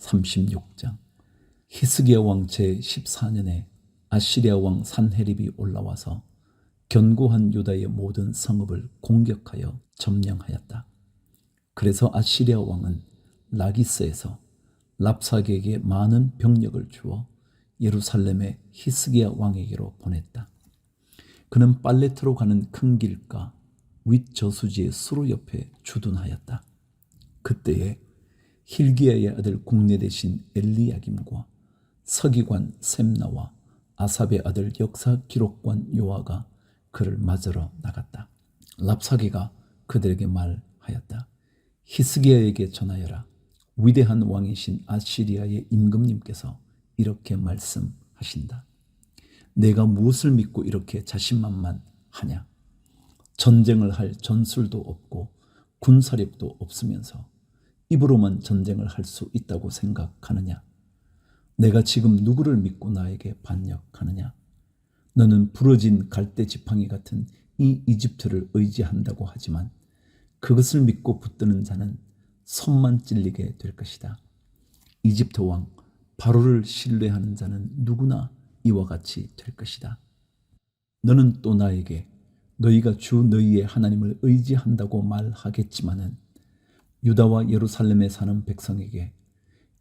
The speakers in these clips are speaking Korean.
36장. 히스기야 왕 제14년에 아시리아 왕 산헤립이 올라와서 견고한 유다의 모든 성읍을 공격하여 점령하였다. 그래서 아시리아 왕은 라기스에서 랍사게에게 많은 병력을 주어 예루살렘의 히스기야 왕에게로 보냈다. 그는 빨레트로 가는 큰 길가 윗 저수지의 수로 옆에 주둔하였다. 그때에 힐기야의 아들 국내 대신 엘리야김과 서기관 셈나와 아삽의 아들 역사 기록관 요아가 그를 맞으러 나갔다. 랍사게가 그들에게 말하였다. 히스기야에게 전하여라. 위대한 왕이신 아시리아의 임금님께서 이렇게 말씀하신다. 내가 무엇을 믿고 이렇게 자신만만하냐? 전쟁을 할 전술도 없고 군사력도 없으면서 입으로만 전쟁을 할 수 있다고 생각하느냐? 내가 지금 누구를 믿고 나에게 반역하느냐? 너는 부러진 갈대 지팡이 같은 이 이집트를 의지한다고 하지만 그것을 믿고 붙드는 자는 손만 찔리게 될 것이다. 이집트 왕 바로를 신뢰하는 자는 누구나 이와 같이 될 것이다. 너는 또 나에게 너희가 주 너희의 하나님을 의지한다고 말하겠지만은 유다와 예루살렘에 사는 백성에게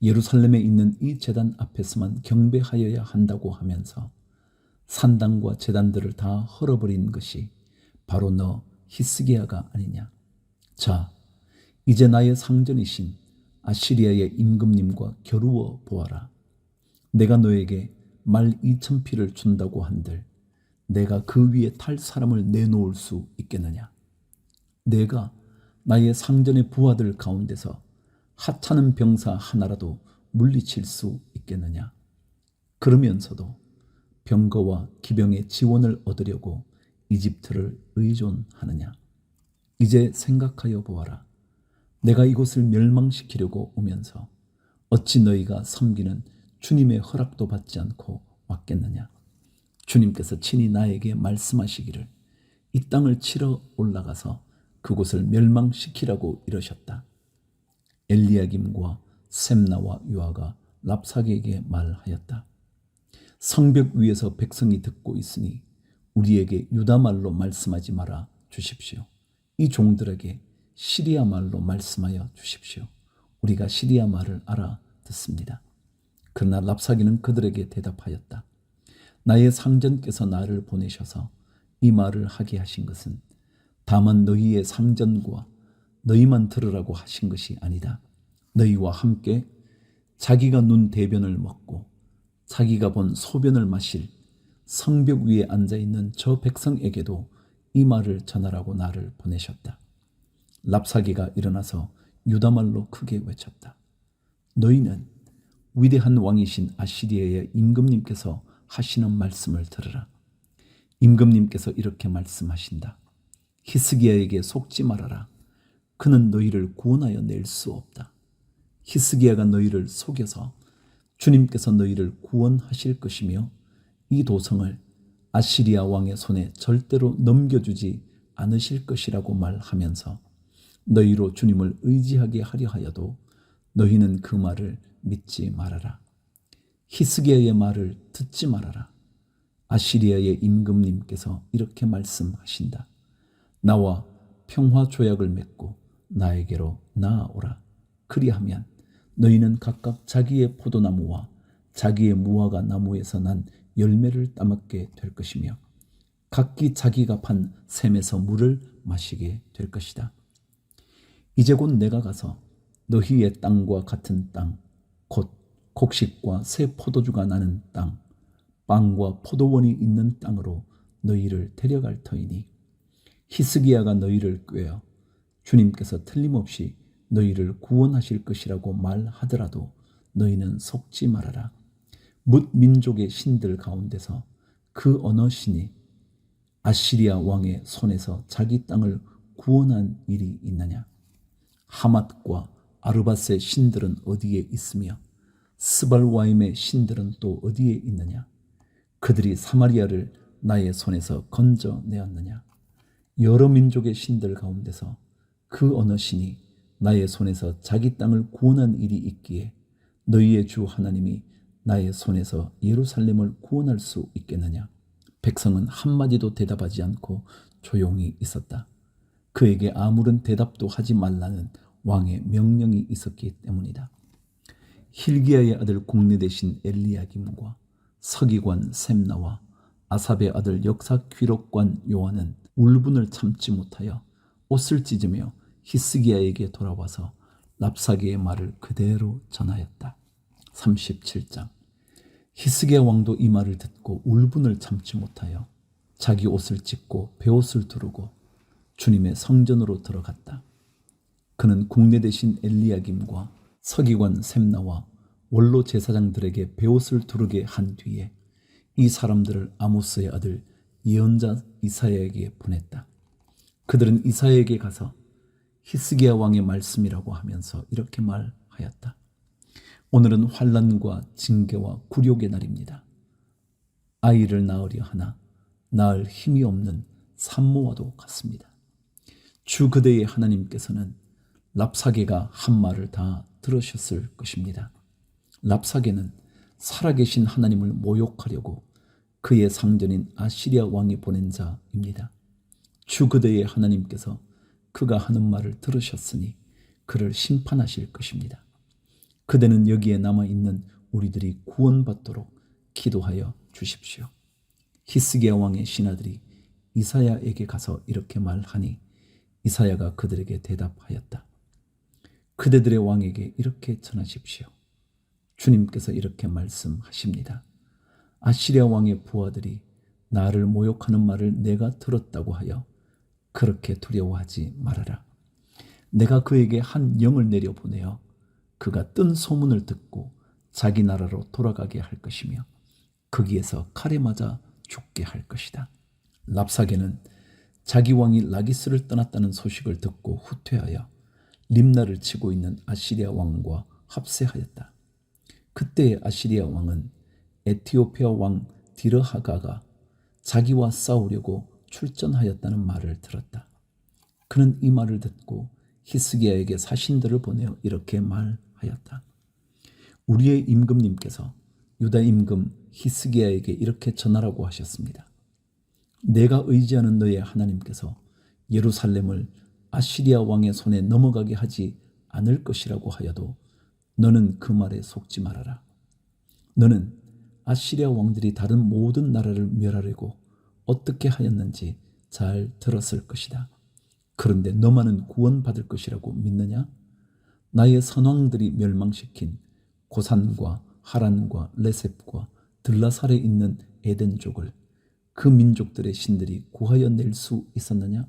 예루살렘에 있는 이 제단 앞에서만 경배하여야 한다고 하면서 산당과 제단들을 다 헐어버린 것이 바로 너 히스기야가 아니냐. 자, 이제 나의 상전이신 아시리아의 임금님과 겨루어 보아라. 내가 너에게 말 2,000피를 준다고 한들 내가 그 위에 탈 사람을 내놓을 수 있겠느냐? 내가 나의 상전의 부하들 가운데서 하찮은 병사 하나라도 물리칠 수 있겠느냐? 그러면서도 병거와 기병의 지원을 얻으려고 이집트를 의존하느냐? 이제 생각하여 보아라. 내가 이곳을 멸망시키려고 오면서 어찌 너희가 섬기는 주님의 허락도 받지 않고 왔겠느냐? 주님께서 친히 나에게 말씀하시기를 이 땅을 치러 올라가서 그곳을 멸망시키라고 이러셨다. 엘리야김과 셈나와 요아가 랍사게에게 말하였다. 성벽 위에서 백성이 듣고 있으니 우리에게 유다 말로 말씀하지 말아 주십시오. 이 종들에게 시리아 말로 말씀하여 주십시오. 우리가 시리아 말을 알아듣습니다. 그러나 랍사게는 그들에게 대답하였다. 나의 상전께서 나를 보내셔서 이 말을 하게 하신 것은 다만 너희의 상전과 너희만 들으라고 하신 것이 아니다. 너희와 함께 자기가 눈 대변을 먹고 자기가 본 소변을 마실 성벽 위에 앉아있는 저 백성에게도 이 말을 전하라고 나를 보내셨다. 랍사게가 일어나서 유다말로 크게 외쳤다. 너희는 위대한 왕이신 아시리아의 임금님께서 하시는 말씀을 들으라. 임금님께서 이렇게 말씀하신다. 히스기야에게 속지 말아라. 그는 너희를 구원하여 낼 수 없다. 히스기야가 너희를 속여서 주님께서 너희를 구원하실 것이며 이 도성을 아시리아 왕의 손에 절대로 넘겨주지 않으실 것이라고 말하면서 너희로 주님을 의지하게 하려 하여도 너희는 그 말을 믿지 말아라. 히스기야의 말을 듣지 말아라. 아시리아의 임금님께서 이렇게 말씀하신다. 나와 평화 조약을 맺고 나에게로 나아오라. 그리하면 너희는 각각 자기의 포도나무와 자기의 무화과 나무에서 난 열매를 따먹게 될 것이며 각기 자기가 판 샘에서 물을 마시게 될 것이다. 이제 곧 내가 가서 너희의 땅과 같은 땅, 곧 곡식과 새 포도주가 나는 땅, 빵과 포도원이 있는 땅으로 너희를 데려갈 터이니 히스기야가 너희를 꾀어 주님께서 틀림없이 너희를 구원하실 것이라고 말하더라도 너희는 속지 말아라. 뭇 민족의 신들 가운데서 그 어느 신이 아시리아 왕의 손에서 자기 땅을 구원한 일이 있느냐? 하맛과 아르밧의 신들은 어디에 있으며 스발와임의 신들은 또 어디에 있느냐? 그들이 사마리아를 나의 손에서 건져내었느냐? 여러 민족의 신들 가운데서 그 어느 신이 나의 손에서 자기 땅을 구원한 일이 있기에 너희의 주 하나님이 나의 손에서 예루살렘을 구원할 수 있겠느냐? 백성은 한마디도 대답하지 않고 조용히 있었다. 그에게 아무런 대답도 하지 말라는 왕의 명령이 있었기 때문이다. hil기야의 아들 공내 대신 엘리야김과 서기관 셈나와 아삽의 아들 역사기록관 요한은 울분을 참지 못하여 옷을 찢으며 히스기야에게 돌아와서 랍사게의 말을 그대로 전하였다. 37장. 히스기야 왕도 이 말을 듣고 울분을 참지 못하여 자기 옷을 찢고 베옷을 두르고 주님의 성전으로 들어갔다. 그는 공내 대신 엘리야김과 서기관 셈나와 원로 제사장들에게 베옷을 두르게 한 뒤에 이 사람들을 아모스의 아들 예언자 이사야에게 보냈다. 그들은 이사야에게 가서 히스기야 왕의 말씀이라고 하면서 이렇게 말하였다. 오늘은 환난과 징계와 굴욕의 날입니다. 아이를 낳으려 하나 낳을 힘이 없는 산모와도 같습니다. 주 그대의 하나님께서는 랍사게가 한 말을 다 들으셨을 것입니다. 랍사게는 살아계신 하나님을 모욕하려고 그의 상전인 아시리아 왕이 보낸 자입니다. 주 그대의 하나님께서 그가 하는 말을 들으셨으니 그를 심판하실 것입니다. 그대는 여기에 남아있는 우리들이 구원받도록 기도하여 주십시오. 히스기야 왕의 신하들이 이사야에게 가서 이렇게 말하니 이사야가 그들에게 대답하였다. 그대들의 왕에게 이렇게 전하십시오. 주님께서 이렇게 말씀하십니다. 아시리아 왕의 부하들이 나를 모욕하는 말을 내가 들었다고 하여 그렇게 두려워하지 말아라. 내가 그에게 한 영을 내려보내어 그가 뜬 소문을 듣고 자기 나라로 돌아가게 할 것이며 거기에서 칼에 맞아 죽게 할 것이다. 랍사게는 자기 왕이 라기스를 떠났다는 소식을 듣고 후퇴하여 림나를 치고 있는 아시리아 왕과 합세하였다. 그때 아시리아 왕은 에티오피아 왕 디르하가가 자기와 싸우려고 출전하였다는 말을 들었다. 그는 이 말을 듣고 히스기야에게 사신들을 보내어 이렇게 말하였다. 우리의 임금님께서 유다 임금 히스기야에게 이렇게 전하라고 하셨습니다. 내가 의지하는 너의 하나님께서 예루살렘을 아시리아 왕의 손에 넘어가게 하지 않을 것이라고 하여도 너는 그 말에 속지 말아라. 너는 아시리아 왕들이 다른 모든 나라를 멸하려고 어떻게 하였는지 잘 들었을 것이다. 그런데 너만은 구원받을 것이라고 믿느냐? 나의 선왕들이 멸망시킨 고산과 하란과 레셉과 들라살에 있는 에덴족을 그 민족들의 신들이 구하여 낼 수 있었느냐?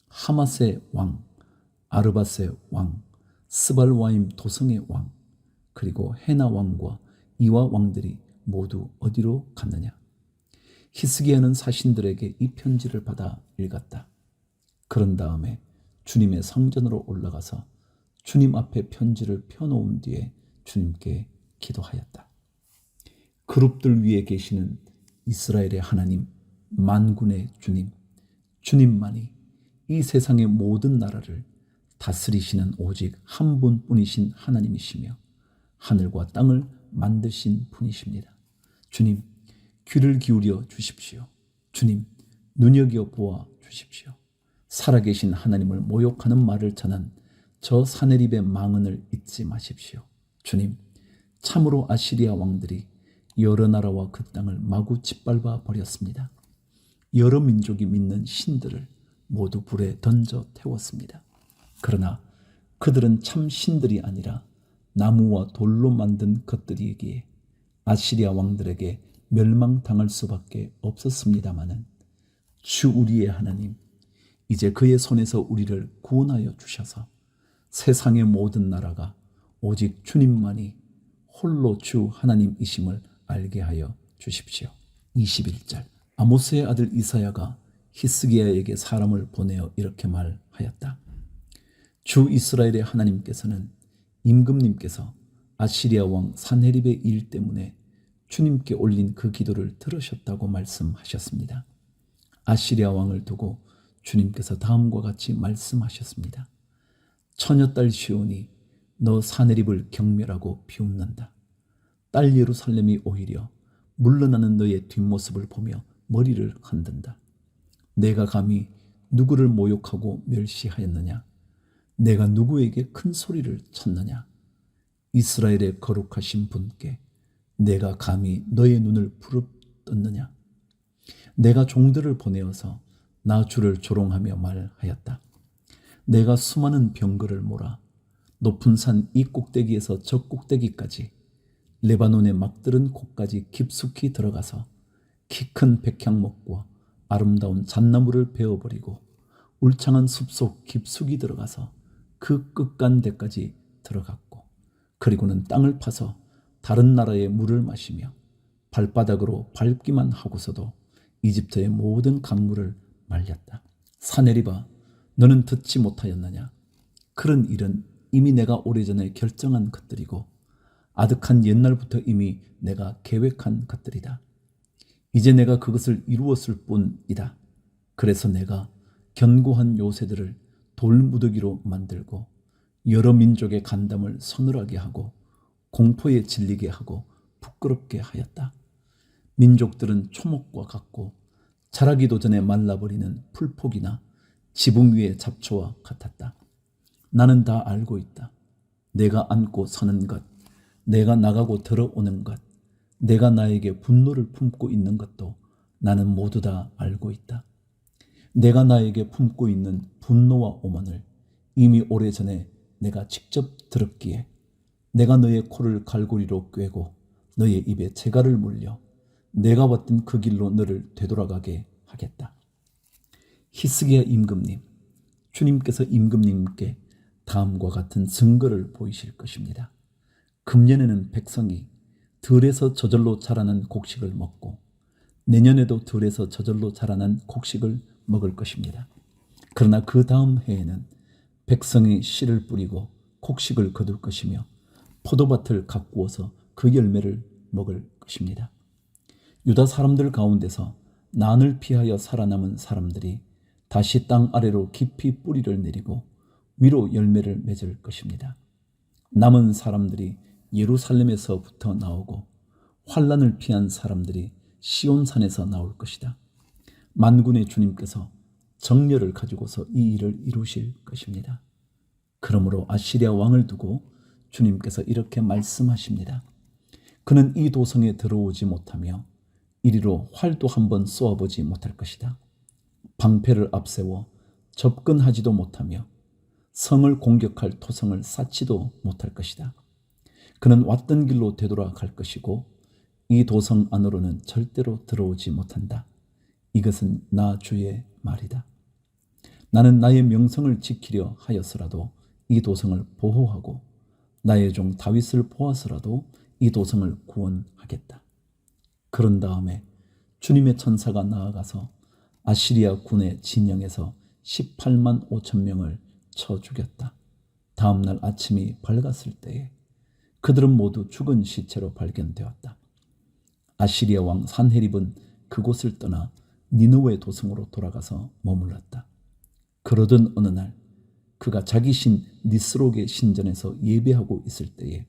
하맛의 왕, 아르밧의 왕, 스발와임 도성의 왕, 그리고 헤나 왕과 이와 왕들이 모두 어디로 갔느냐? 히스기야는 사신들에게 이 편지를 받아 읽었다. 그런 다음에 주님의 성전으로 올라가서 주님 앞에 편지를 펴놓은 뒤에 주님께 기도하였다. 그룹들 위에 계시는 이스라엘의 하나님, 만군의 주님, 주님만이 이 세상의 모든 나라를 다스리시는 오직 한 분뿐이신 하나님이시며 하늘과 땅을 만드신 분이십니다. 주님, 귀를 기울여 주십시오. 주님, 눈여겨보아 주십시오. 살아계신 하나님을 모욕하는 말을 전한 저 사내립의 망언을 잊지 마십시오. 주님, 참으로 아시리아 왕들이 여러 나라와 그 땅을 마구 짓밟아 버렸습니다. 여러 민족이 믿는 신들을 모두 불에 던져 태웠습니다. 그러나 그들은 참 신들이 아니라 나무와 돌로 만든 것들이기에 아시리아 왕들에게 멸망당할 수밖에 없었습니다마는 주 우리의 하나님, 이제 그의 손에서 우리를 구원하여 주셔서 세상의 모든 나라가 오직 주님만이 홀로 주 하나님이심을 알게 하여 주십시오. 21절. 아모스의 아들 이사야가 히스기야에게 사람을 보내어 이렇게 말하였다. 주 이스라엘의 하나님께서는 임금님께서 아시리아 왕 산헤립의 일 때문에 주님께 올린 그 기도를 들으셨다고 말씀하셨습니다. 아시리아 왕을 두고 주님께서 다음과 같이 말씀하셨습니다. 처녀딸 시온이 너 사내립을 경멸하고 비웃는다. 딸 예루살렘이 오히려 물러나는 너의 뒷모습을 보며 머리를 흔든다. 내가 감히 누구를 모욕하고 멸시하였느냐? 내가 누구에게 큰 소리를 쳤느냐? 이스라엘의 거룩하신 분께 내가 감히 너의 눈을 부릅떴느냐? 내가 종들을 보내어서 나 주를 조롱하며 말하였다. 내가 수많은 병거를 몰아 높은 산 이 꼭대기에서 저 꼭대기까지 레바논의 막들은 곳까지 깊숙이 들어가서 키 큰 백향목과 아름다운 잣나무를 베어버리고 울창한 숲속 깊숙이 들어가서 그 끝간데까지 들어갔고, 그리고는 땅을 파서 다른 나라의 물을 마시며 발바닥으로 밟기만 하고서도 이집트의 모든 강물을 말렸다. 사내립아, 너는 듣지 못하였느냐? 그런 일은 이미 내가 오래전에 결정한 것들이고 아득한 옛날부터 이미 내가 계획한 것들이다. 이제 내가 그것을 이루었을 뿐이다. 그래서 내가 견고한 요새들을 돌무더기로 만들고 여러 민족의 간담을 서늘하게 하고 공포에 질리게 하고 부끄럽게 하였다. 민족들은 초목과 같고 자라기도 전에 말라버리는 풀폭이나 지붕 위의 잡초와 같았다. 나는 다 알고 있다. 내가 앉고 서는 것, 내가 나가고 들어오는 것, 내가 나에게 분노를 품고 있는 것도 나는 모두 다 알고 있다. 내가 나에게 품고 있는 분노와 오만을 이미 오래전에 내가 직접 들었기에 내가 너의 코를 갈고리로 꿰고 너의 입에 재갈을 물려 내가 왔던 그 길로 너를 되돌아가게 하겠다. 히스기야 임금님, 주님께서 임금님께 다음과 같은 증거를 보이실 것입니다. 금년에는 백성이 들에서 저절로 자라는 곡식을 먹고 내년에도 들에서 저절로 자라는 곡식을 먹을 것입니다. 그러나 그 다음 해에는 백성이 씨를 뿌리고 곡식을 거둘 것이며 포도밭을 가꾸어서 그 열매를 먹을 것입니다. 유다 사람들 가운데서 난을 피하여 살아남은 사람들이 다시 땅 아래로 깊이 뿌리를 내리고 위로 열매를 맺을 것입니다. 남은 사람들이 예루살렘에서부터 나오고 환난을 피한 사람들이 시온산에서 나올 것이다. 만군의 주님께서 정렬을 가지고서 이 일을 이루실 것입니다. 그러므로 아시리아 왕을 두고 주님께서 이렇게 말씀하십니다. 그는 이 도성에 들어오지 못하며 이리로 활도 한번 쏘아보지 못할 것이다. 방패를 앞세워 접근하지도 못하며 성을 공격할 토성을 쌓지도 못할 것이다. 그는 왔던 길로 되돌아갈 것이고 이 도성 안으로는 절대로 들어오지 못한다. 이것은 나 주의 말이다. 나는 나의 명성을 지키려 하였으라도 이 도성을 보호하고 나의 종 다윗을 보아서라도 이 도성을 구원하겠다. 그런 다음에 주님의 천사가 나아가서 아시리아 군의 진영에서 18만 5천 명을 쳐 죽였다. 다음날 아침이 밝았을 때에 그들은 모두 죽은 시체로 발견되었다. 아시리아 왕 산헤립은 그곳을 떠나 니느웨 도성으로 돌아가서 머물렀다. 그러던 어느 날 그가 자기 신 니스록의 신전에서 예배하고 있을 때에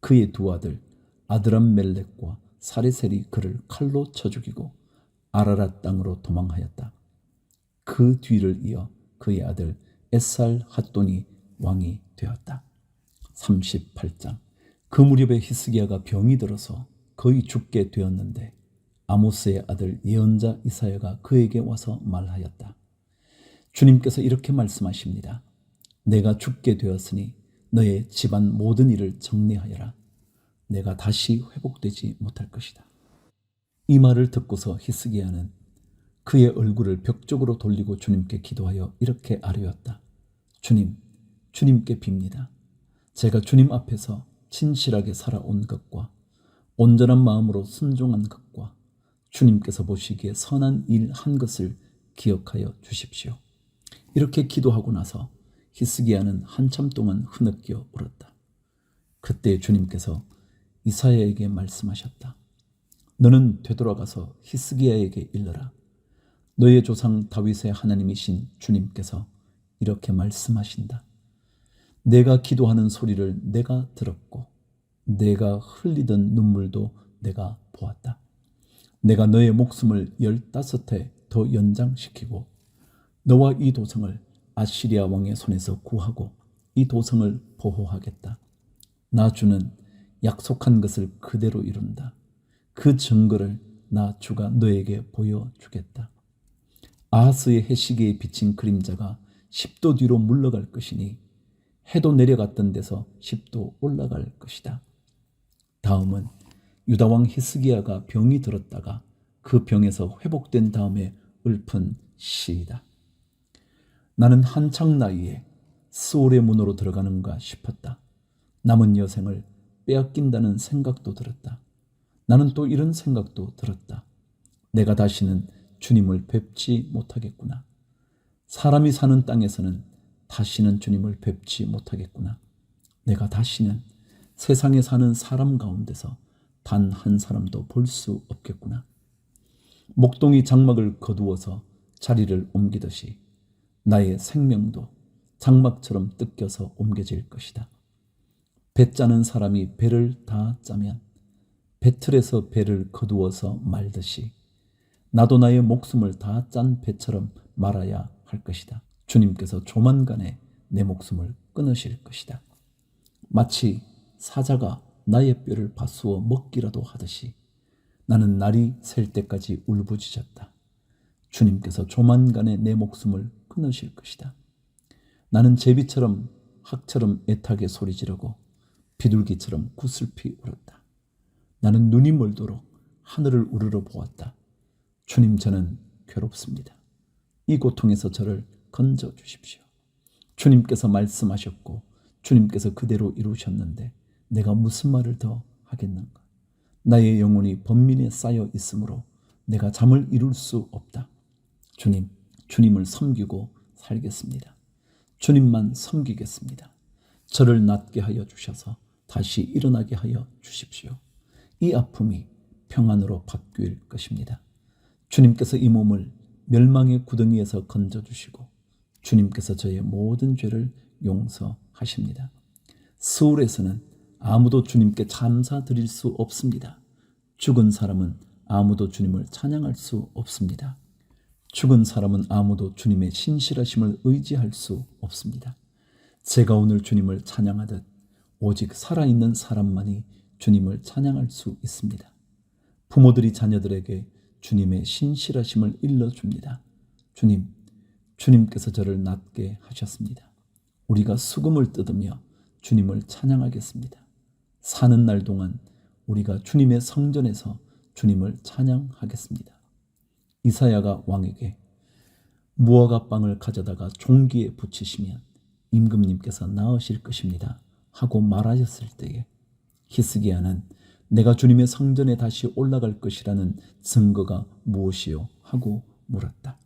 그의 두 아들 아드람멜렉과 사레셀이 그를 칼로 쳐 죽이고 아라랏 땅으로 도망하였다. 그 뒤를 이어 그의 아들 에살 핫돈이 왕이 되었다. 38장. 그 무렵에 히스기야가 병이 들어서 거의 죽게 되었는데 아모스의 아들 예언자 이사야가 그에게 와서 말하였다. 주님께서 이렇게 말씀하십니다. 내가 죽게 되었으니 너의 집안 모든 일을 정리하여라. 내가 다시 회복되지 못할 것이다. 이 말을 듣고서 히스기야는 그의 얼굴을 벽 쪽으로 돌리고 주님께 기도하여 이렇게 아뢰었다. 주님, 주님께 빕니다. 제가 주님 앞에서 진실하게 살아온 것과 온전한 마음으로 순종한 것과 주님께서 보시기에 선한 일 한 것을 기억하여 주십시오. 이렇게 기도하고 나서 히스기야는 한참 동안 흐느껴 울었다. 그때 주님께서 이사야에게 말씀하셨다. 너는 되돌아가서 히스기야에게 일러라. 너의 조상 다윗의 하나님이신 주님께서 이렇게 말씀하신다. 내가 기도하는 소리를 내가 들었고 내가 흘리던 눈물도 내가 보았다. 내가 너의 목숨을 15해 더 연장시키고 너와 이 도성을 아시리아 왕의 손에서 구하고 이 도성을 보호하겠다. 나 주는 약속한 것을 그대로 이룬다. 그 증거를 나 주가 너에게 보여주겠다. 아하스의 해시계에 비친 그림자가 10도 뒤로 물러갈 것이니 해도 내려갔던 데서 10도 올라갈 것이다. 다음은 유다왕 히스기야가 병이 들었다가 그 병에서 회복된 다음에 읊은 시이다. 나는 한창 나이에 스올의 문으로 들어가는가 싶었다. 남은 여생을 빼앗긴다는 생각도 들었다. 나는 또 이런 생각도 들었다. 내가 다시는 주님을 뵙지 못하겠구나. 사람이 사는 땅에서는 다시는 주님을 뵙지 못하겠구나. 내가 다시는 세상에 사는 사람 가운데서 단 한 사람도 볼 수 없겠구나. 목동이 장막을 거두어서 자리를 옮기듯이 나의 생명도 장막처럼 뜯겨서 옮겨질 것이다. 배 짜는 사람이 배를 다 짜면 배틀에서 배를 거두어서 말듯이 나도 나의 목숨을 다 짠 배처럼 말아야 할 것이다. 주님께서 조만간에 내 목숨을 끊으실 것이다. 마치 사자가 나의 뼈를 파수어 먹기라도 하듯이 나는 날이 셀 때까지 울부짖었다. 주님께서 조만간에 내 목숨을 끊으실 것이다. 나는 제비처럼 학처럼 애타게 소리지르고 비둘기처럼 구슬피 울었다. 나는 눈이 멀도록 하늘을 우러러 보았다. 주님, 저는 괴롭습니다. 이 고통에서 저를 건져 주십시오. 주님께서 말씀하셨고 주님께서 그대로 이루셨는데 내가 무슨 말을 더 하겠는가? 나의 영혼이 번민에 쌓여 있으므로 내가 잠을 이룰 수 없다. 주님, 주님을 섬기고 살겠습니다. 주님만 섬기겠습니다. 저를 낫게 하여 주셔서 다시 일어나게 하여 주십시오. 이 아픔이 평안으로 바뀔 것입니다. 주님께서 이 몸을 멸망의 구덩이에서 건져주시고 주님께서 저의 모든 죄를 용서하십니다. 스올에서는 아무도 주님께 감사드릴 수 없습니다. 죽은 사람은 아무도 주님을 찬양할 수 없습니다. 죽은 사람은 아무도 주님의 신실하심을 의지할 수 없습니다. 제가 오늘 주님을 찬양하듯 오직 살아있는 사람만이 주님을 찬양할 수 있습니다. 부모들이 자녀들에게 주님의 신실하심을 일러줍니다. 주님, 주님께서 저를 낫게 하셨습니다. 우리가 수금을 뜯으며 주님을 찬양하겠습니다. 사는 날 동안 우리가 주님의 성전에서 주님을 찬양하겠습니다. 이사야가 왕에게 무화과 빵을 가져다가 종기에 붙이시면 임금님께서 나으실 것입니다 하고 말하셨을 때에 히스기야는 내가 주님의 성전에 다시 올라갈 것이라는 증거가 무엇이요? 하고 물었다.